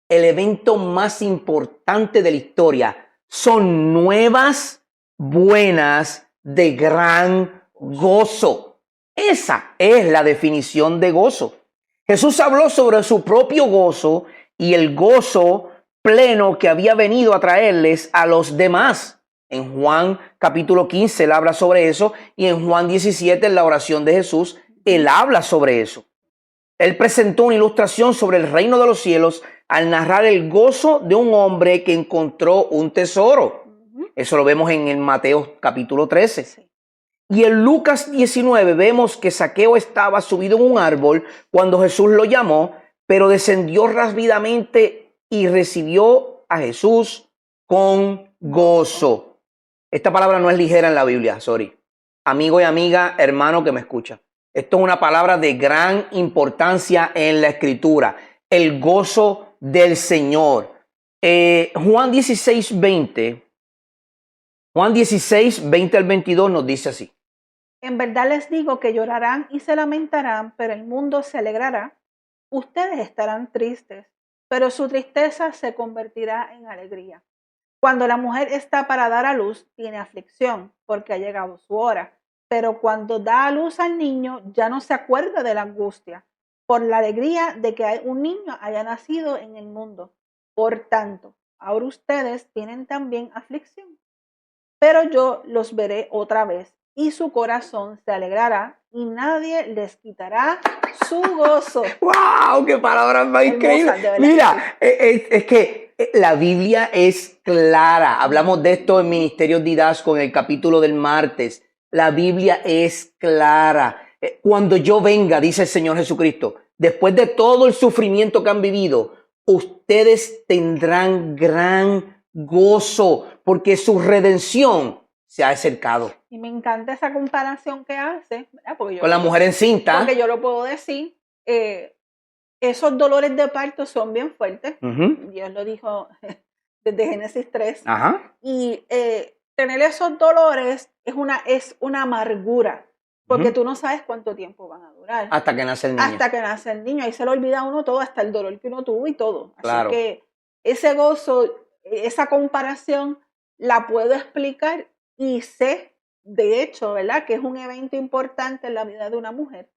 Speaker 1: El evento más importante de la historia son nuevas buenas de gran gozo. Esa es la definición de gozo. Jesús habló sobre su propio gozo y el gozo pleno que había venido a traerles a los demás. En Juan capítulo 15 él habla sobre eso y en Juan 17 en la oración de Jesús él habla sobre eso. Él presentó una ilustración sobre el reino de los cielos al narrar el gozo de un hombre que encontró un tesoro. Eso lo vemos en el Mateo capítulo 13. Y en Lucas 19 vemos que Zaqueo estaba subido en un árbol cuando Jesús lo llamó, pero descendió rápidamente y recibió a Jesús con gozo. Esta palabra no es ligera en la Biblia, sorry. Amigo y amiga, hermano que me escucha. Esto es una palabra de gran importancia en la Escritura. El gozo del Señor. Juan 16, 20 al 22 nos dice así.
Speaker 2: En verdad les digo que llorarán y se lamentarán, pero el mundo se alegrará. Ustedes estarán tristes, pero su tristeza se convertirá en alegría. Cuando la mujer está para dar a luz, tiene aflicción, porque ha llegado su hora. Pero cuando da a luz al niño, ya no se acuerda de la angustia, por la alegría de que un niño haya nacido en el mundo. Por tanto, ahora ustedes tienen también aflicción. Pero yo los veré otra vez, y su corazón se alegrará, y nadie les quitará su gozo.
Speaker 1: ¡Wow! ¡Qué palabras más increíbles! Mira, es que la Biblia es clara. Hablamos de esto en Ministerios Didasco en el capítulo del martes. La Biblia es clara. Cuando yo venga, dice el Señor Jesucristo, después de todo el sufrimiento que han vivido, ustedes tendrán gran gozo porque su redención se ha acercado.
Speaker 2: Y me encanta esa comparación que hace, ¿verdad? Porque
Speaker 1: con la mujer encinta.
Speaker 2: Porque yo lo puedo decir, esos dolores de parto son bien fuertes. Dios lo dijo desde Génesis 3. Y tener esos dolores es una amargura, porque tú no sabes cuánto tiempo van a durar.
Speaker 1: Hasta que nace el niño.
Speaker 2: Hasta que nace el niño. Ahí se le olvida a uno todo, hasta el dolor que uno tuvo y todo.
Speaker 1: Claro.
Speaker 2: Así que ese gozo, esa comparación la puedo explicar y sé, de hecho, ¿verdad?, que es un evento importante en la vida de una mujer.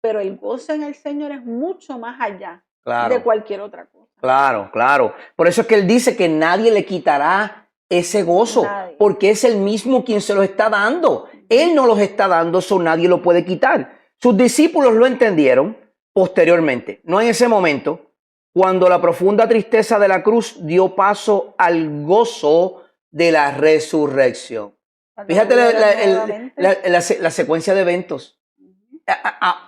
Speaker 2: pero el gozo en el Señor es mucho más allá
Speaker 1: Claro.
Speaker 2: de cualquier otra cosa.
Speaker 1: Claro, claro. Por eso es que Él dice que nadie le quitará ese gozo,
Speaker 2: Nadie.
Speaker 1: porque es el mismo quien se lo está dando. Él no los está dando, eso nadie lo puede quitar. Sus discípulos lo entendieron posteriormente, no en ese momento, cuando la profunda tristeza de la cruz dio paso al gozo de la resurrección.
Speaker 2: Cuando
Speaker 1: Fíjate
Speaker 2: volvieron nuevamente.
Speaker 1: la secuencia de eventos.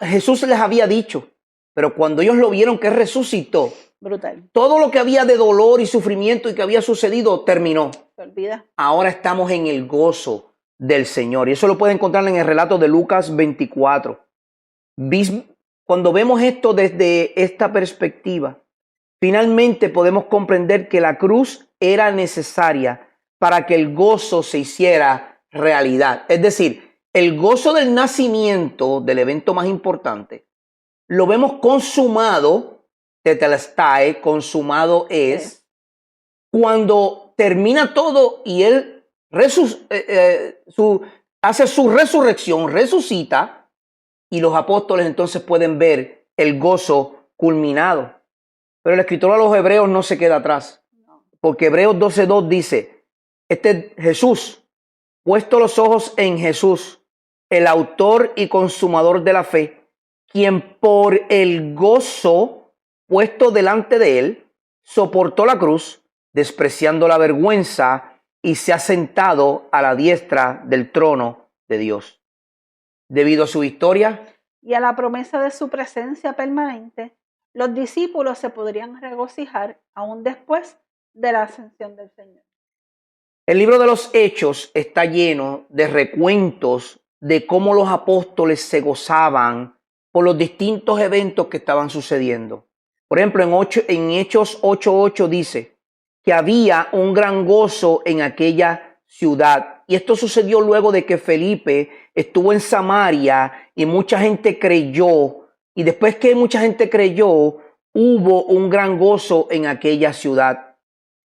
Speaker 1: Jesús les había dicho, pero cuando ellos lo vieron que resucitó,
Speaker 2: Brutal.
Speaker 1: todo lo que había de dolor y sufrimiento y que había sucedido terminó.
Speaker 2: Se olvida.
Speaker 1: Ahora estamos en el gozo del Señor. Y eso lo puede encontrar en el relato de Lucas 24. Cuando vemos esto desde esta perspectiva, finalmente podemos comprender que la cruz era necesaria para que el gozo se hiciera realidad. Es decir, el gozo del nacimiento, del evento más importante, lo vemos consumado, tetelestai, consumado es, cuando termina todo y Él hace su resurrección, resucita, y los apóstoles entonces pueden ver el gozo culminado. Pero el escritor a los Hebreos no se queda atrás, porque Hebreos 12:2 dice, Jesús, puesto los ojos en Jesús, el autor y consumador de la fe, quien por el gozo puesto delante de él, soportó la cruz, despreciando la vergüenza, y se ha sentado a la diestra del trono de Dios. Debido a su victoria
Speaker 2: y a la promesa de su presencia permanente, los discípulos se podrían regocijar aún después de la ascensión del Señor.
Speaker 1: El libro de los Hechos está lleno de recuentos de cómo los apóstoles se gozaban por los distintos eventos que estaban sucediendo. Por ejemplo, en Hechos 8:8 dice que había un gran gozo en aquella ciudad. Y esto sucedió luego de que Felipe estuvo en Samaria y mucha gente creyó. Y después que mucha gente creyó, hubo un gran gozo en aquella ciudad.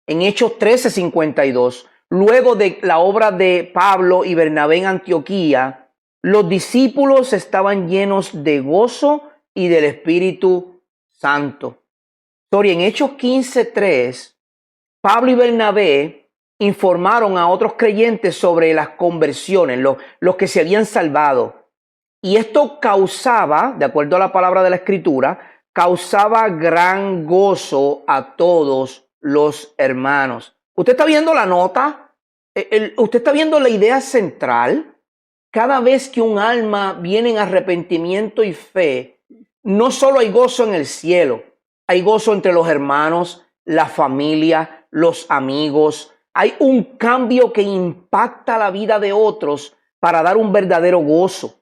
Speaker 1: En Hechos 13:52, luego de la obra de Pablo y Bernabé en Antioquía, los discípulos estaban llenos de gozo y del Espíritu Santo. En Hechos 15:3, Pablo y Bernabé informaron a otros creyentes sobre las conversiones, los que se habían salvado. Y esto causaba, de acuerdo a la palabra de la Escritura, causaba gran gozo a todos los hermanos. ¿Usted está viendo la nota? ¿Usted está viendo la idea central? Cada vez que un alma viene en arrepentimiento y fe, no solo hay gozo en el cielo, hay gozo entre los hermanos, la familia, los amigos. Hay un cambio que impacta la vida de otros para dar un verdadero gozo.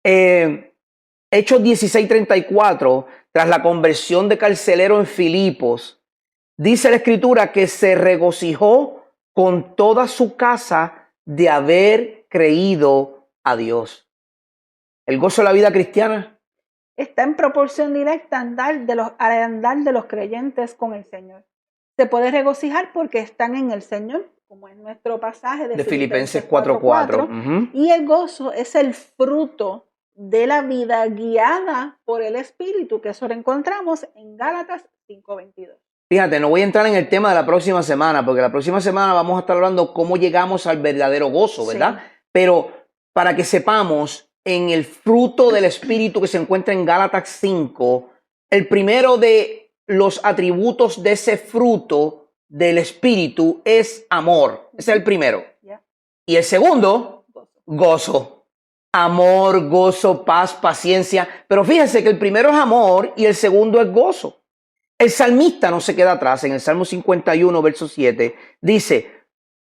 Speaker 1: Hechos 16:34, tras la conversión de carcelero en Filipos, dice la Escritura que se regocijó con toda su casa de haber creído a Dios. El gozo de la vida cristiana
Speaker 2: está en proporción directa al andar de los creyentes con el Señor. Se puede regocijar porque están en el Señor, como en nuestro pasaje de
Speaker 1: Filipenses 4:4.
Speaker 2: Y el gozo es el fruto de la vida guiada por el Espíritu, que eso lo encontramos en Gálatas 5:22.
Speaker 1: Fíjate, no voy a entrar en el tema de la próxima semana, porque la próxima semana vamos a estar hablando cómo llegamos al verdadero gozo, ¿verdad? Sí. Pero para que sepamos, en el fruto del Espíritu que se encuentra en Gálatas 5, el primero de los atributos de ese fruto del Espíritu es amor. Ese es el primero. Y el segundo, gozo. Amor, gozo, paz, paciencia. Pero fíjense que el primero es amor y el segundo es gozo. El salmista no se queda atrás. En el Salmo 51, verso 7, dice,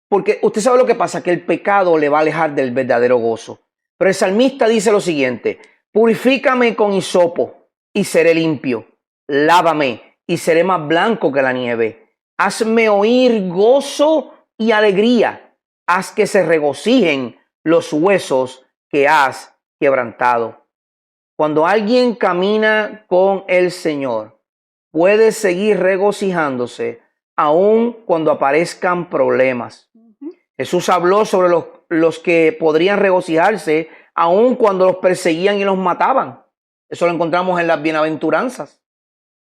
Speaker 1: porque usted sabe lo que pasa, que el pecado le va a alejar del verdadero gozo. Pero el salmista dice lo siguiente, purifícame con hisopo y seré limpio. Lávame y seré más blanco que la nieve. Hazme oír gozo y alegría. Haz que se regocijen los huesos que has quebrantado. Cuando alguien camina con el Señor, puede seguir regocijándose aun cuando aparezcan problemas. Jesús habló sobre los que podrían regocijarse aun cuando los perseguían y los mataban. Eso lo encontramos en las bienaventuranzas.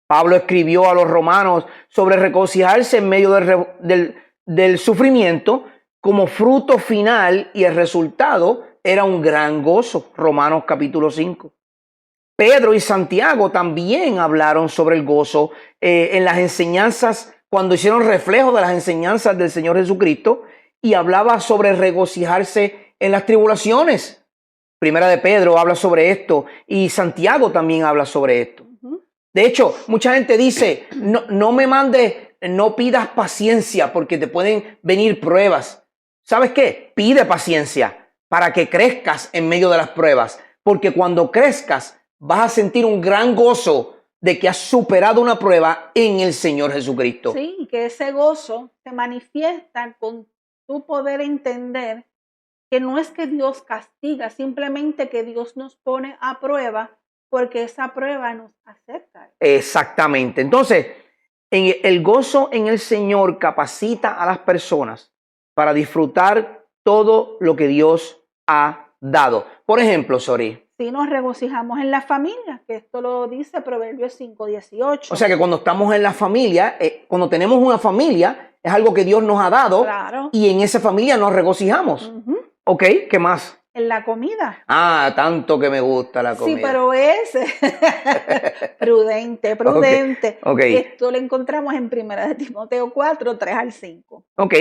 Speaker 1: Pablo escribió a los romanos sobre regocijarse en medio del sufrimiento como fruto final, y el resultado era un gran gozo. Romanos capítulo 5. Pedro y Santiago también hablaron sobre el gozo en las enseñanzas, cuando hicieron reflejo de las enseñanzas del Señor Jesucristo, y hablaba sobre regocijarse en las tribulaciones. Primera de Pedro habla sobre esto y Santiago también habla sobre esto. De hecho, mucha gente dice, no me mandes, no pidas paciencia porque te pueden venir pruebas. ¿Sabes qué? Pide paciencia para que crezcas en medio de las pruebas, porque cuando crezcas vas a sentir un gran gozo de que has superado una prueba en el Señor Jesucristo.
Speaker 2: Sí, y que ese gozo se manifiesta con tu poder entender que no es que Dios castiga, simplemente que Dios nos pone a prueba porque esa prueba nos acerca.
Speaker 1: Exactamente. Entonces, el gozo en el Señor capacita a las personas para disfrutar todo lo que Dios ha dado. Por ejemplo, Sori.
Speaker 2: Si nos regocijamos en la familia, que esto lo dice Proverbios 5:18.
Speaker 1: O sea que cuando estamos en la familia, cuando tenemos una familia, es algo que Dios nos ha dado.
Speaker 2: Claro.
Speaker 1: Y en esa familia nos regocijamos. Ok, ¿qué más?
Speaker 2: En la comida.
Speaker 1: Ah, tanto que me gusta la comida.
Speaker 2: Sí, pero es prudente.
Speaker 1: Okay.
Speaker 2: Esto lo encontramos en 1 de Timoteo 4, 3 al 5.
Speaker 1: Ok.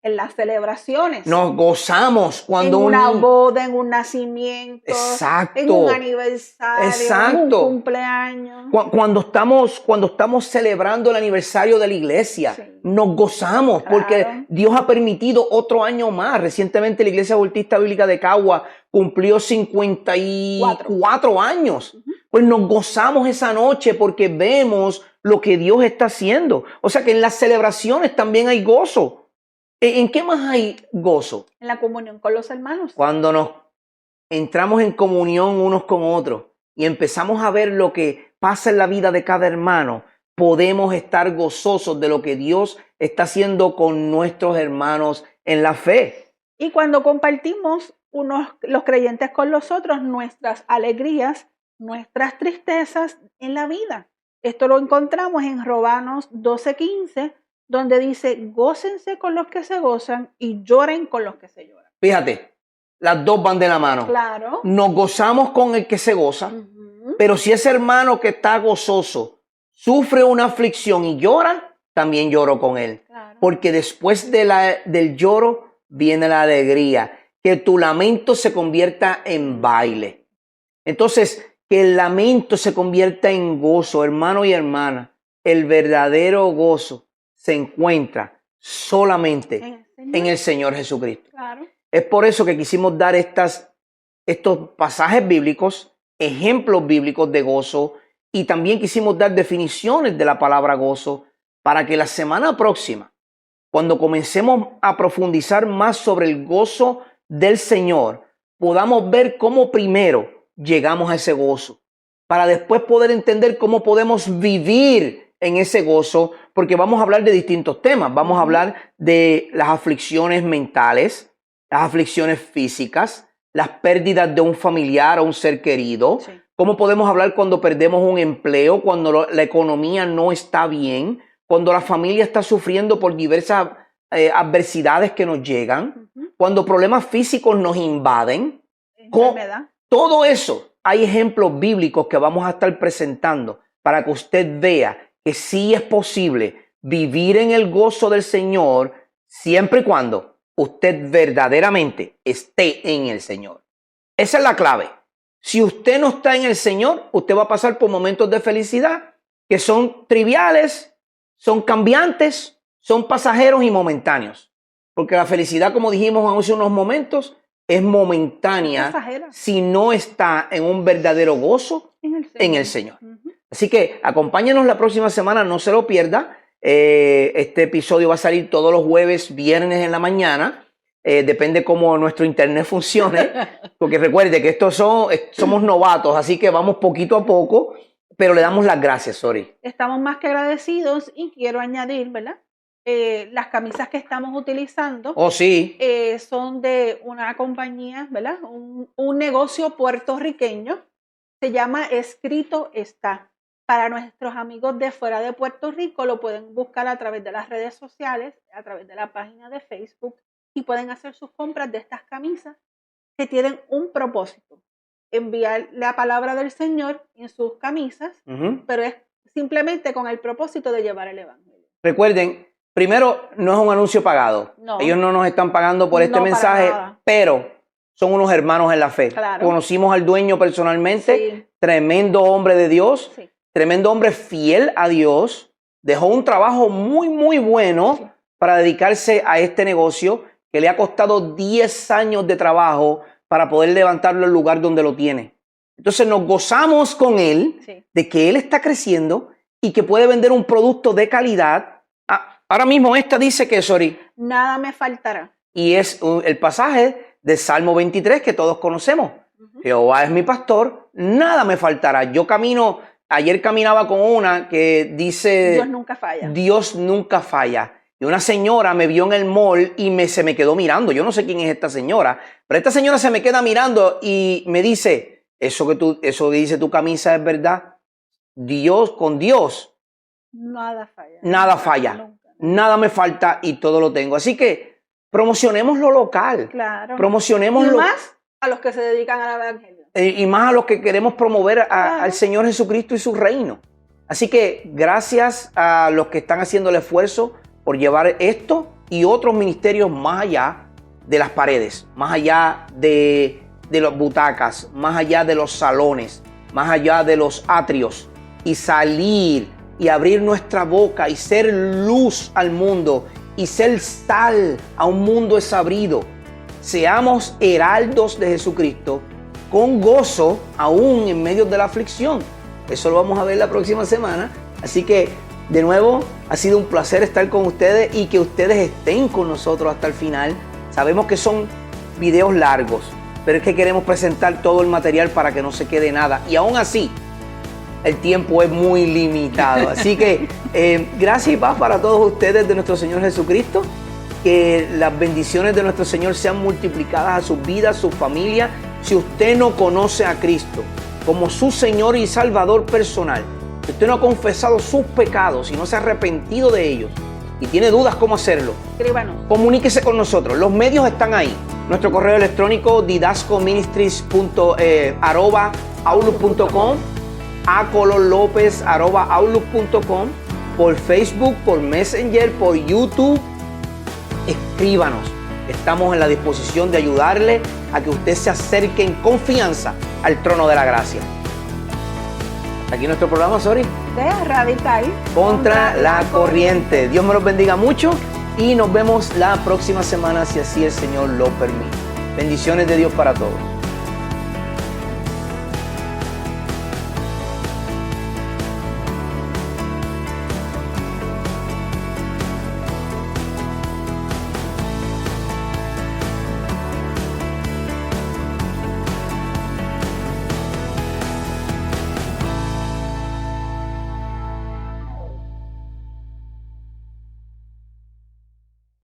Speaker 2: En las celebraciones.
Speaker 1: Nos gozamos cuando
Speaker 2: en una boda, en un nacimiento.
Speaker 1: Exacto.
Speaker 2: En un aniversario.
Speaker 1: Exacto.
Speaker 2: En un cumpleaños.
Speaker 1: Cuando estamos celebrando el aniversario de la iglesia, sí, nos gozamos, claro, porque Dios ha permitido otro año más. Recientemente la Iglesia Bautista Bíblica de Cagua cumplió 54 años. Pues nos gozamos esa noche porque vemos lo que Dios está haciendo. O sea que en las celebraciones también hay gozo. ¿En qué más hay gozo?
Speaker 2: En la comunión con los hermanos.
Speaker 1: Cuando nos entramos en comunión unos con otros y empezamos a ver lo que pasa en la vida de cada hermano, podemos estar gozosos de lo que Dios está haciendo con nuestros hermanos en la fe.
Speaker 2: Y cuando compartimos los creyentes con los otros nuestras alegrías, nuestras tristezas en la vida. Esto lo encontramos en Romanos 12:15, donde dice, gócense con los que se gozan y lloren con los que se lloran.
Speaker 1: Fíjate, las dos van de la mano.
Speaker 2: Claro.
Speaker 1: Nos gozamos con el que se goza, pero si ese hermano que está gozoso sufre una aflicción y llora, también lloro con él. Claro. Porque después del lloro viene la alegría, que tu lamento se convierta en baile. Entonces, que el lamento se convierta en gozo, hermano y hermana. El verdadero gozo se encuentra solamente en el Señor Jesucristo.
Speaker 2: Claro.
Speaker 1: Es por eso que quisimos dar estos pasajes bíblicos, ejemplos bíblicos de gozo, y también quisimos dar definiciones de la palabra gozo para que la semana próxima, cuando comencemos a profundizar más sobre el gozo del Señor, podamos ver cómo primero llegamos a ese gozo, para después poder entender cómo podemos vivir en ese gozo, porque vamos a hablar de distintos temas. Vamos a hablar de las aflicciones mentales, las aflicciones físicas, las pérdidas de un familiar o un ser querido. Sí. Cómo podemos hablar cuando perdemos un empleo, cuando la economía no está bien, cuando la familia está sufriendo por diversas adversidades que nos llegan, cuando problemas físicos nos invaden. Todo eso, hay ejemplos bíblicos que vamos a estar presentando para que usted vea que sí es posible vivir en el gozo del Señor siempre y cuando usted verdaderamente esté en el Señor. Esa es la clave. Si usted no está en el Señor, usted va a pasar por momentos de felicidad que son triviales, son cambiantes, son pasajeros y momentáneos. Porque la felicidad, como dijimos hace unos momentos, es momentánea si no está en un verdadero gozo en el Señor. Así que acompáñenos la próxima semana, no se lo pierda. Este episodio va a salir todos los jueves, viernes en la mañana. Depende cómo nuestro internet funcione. Porque recuerde que somos novatos, así que vamos poquito a poco, pero le damos las gracias, Sori.
Speaker 2: Estamos más que agradecidos y quiero añadir, ¿verdad? Las camisas que estamos utilizando
Speaker 1: sí.
Speaker 2: Son de una compañía, ¿verdad? Un negocio puertorriqueño Se llama Escrito Está. Para nuestros amigos de fuera de Puerto Rico lo pueden buscar a través de las redes sociales, a través de la página de Facebook y pueden hacer sus compras de estas camisas que tienen un propósito. Enviar la palabra del Señor en sus camisas, pero es simplemente con el propósito de llevar el Evangelio.
Speaker 1: Recuerden, primero, no es un anuncio pagado. No. Ellos no nos están pagando por este mensaje, pero son unos hermanos en la fe. Claro. Conocimos al dueño personalmente, sí. Tremendo hombre de Dios, sí. Tremendo hombre fiel a Dios. Dejó un trabajo muy, muy bueno, sí, para dedicarse a este negocio que le ha costado 10 años de trabajo para poder levantarlo al lugar donde lo tiene. Entonces nos gozamos con él, sí, de que él está creciendo y que puede vender un producto de calidad. Ahora mismo esta dice que, Sori,
Speaker 2: nada me faltará.
Speaker 1: Y es el pasaje del Salmo 23 que todos conocemos. Jehová es mi pastor, nada me faltará. Ayer caminaba con una que dice,
Speaker 2: Dios nunca falla.
Speaker 1: Dios nunca falla. Y una señora me vio en el mall y se me quedó mirando. Yo no sé quién es esta señora, pero esta señora se me queda mirando y me dice, eso que dice tu camisa es verdad. Con Dios.
Speaker 2: Nada falla.
Speaker 1: Nada falla. Nunca. Nada me falta y todo lo tengo. Así que promocionemos lo local.
Speaker 2: Claro.
Speaker 1: Promocionemos
Speaker 2: y más a los que se dedican al evangelio.
Speaker 1: Y más a los que queremos promover al Señor Jesucristo y su reino. Así que gracias a los que están haciendo el esfuerzo por llevar esto y otros ministerios más allá de las paredes, más allá de las butacas, más allá de los salones, más allá de los atrios, y salir y abrir nuestra boca y ser luz al mundo y ser sal a un mundo desabrido. Seamos heraldos de Jesucristo con gozo aún en medio de la aflicción. Eso lo vamos a ver la próxima semana. Así que, de nuevo, ha sido un placer estar con ustedes y que ustedes estén con nosotros hasta el final. Sabemos que son videos largos, pero es que queremos presentar todo el material para que no se quede nada. Y aún así, el tiempo es muy limitado. Así que, gracias y paz para todos ustedes de nuestro Señor Jesucristo. Que las bendiciones de nuestro Señor sean multiplicadas a sus vidas, su familia. Si usted no conoce a Cristo como su Señor y Salvador personal, si usted no ha confesado sus pecados y no se ha arrepentido de ellos y tiene dudas cómo hacerlo,
Speaker 2: escríbanos.
Speaker 1: Comuníquese con nosotros. Los medios están ahí. Nuestro correo electrónico didascoministries@outlook.com, acolorlopez@outlook.com, por Facebook, por Messenger, por YouTube. Escríbanos. Estamos en la disposición de ayudarle a que usted se acerque en confianza al trono de la gracia. Hasta aquí nuestro programa, Sori.
Speaker 2: De Radical
Speaker 1: Contra la corriente. Dios me los bendiga mucho y nos vemos la próxima semana si así el Señor lo permite. Bendiciones de Dios para todos.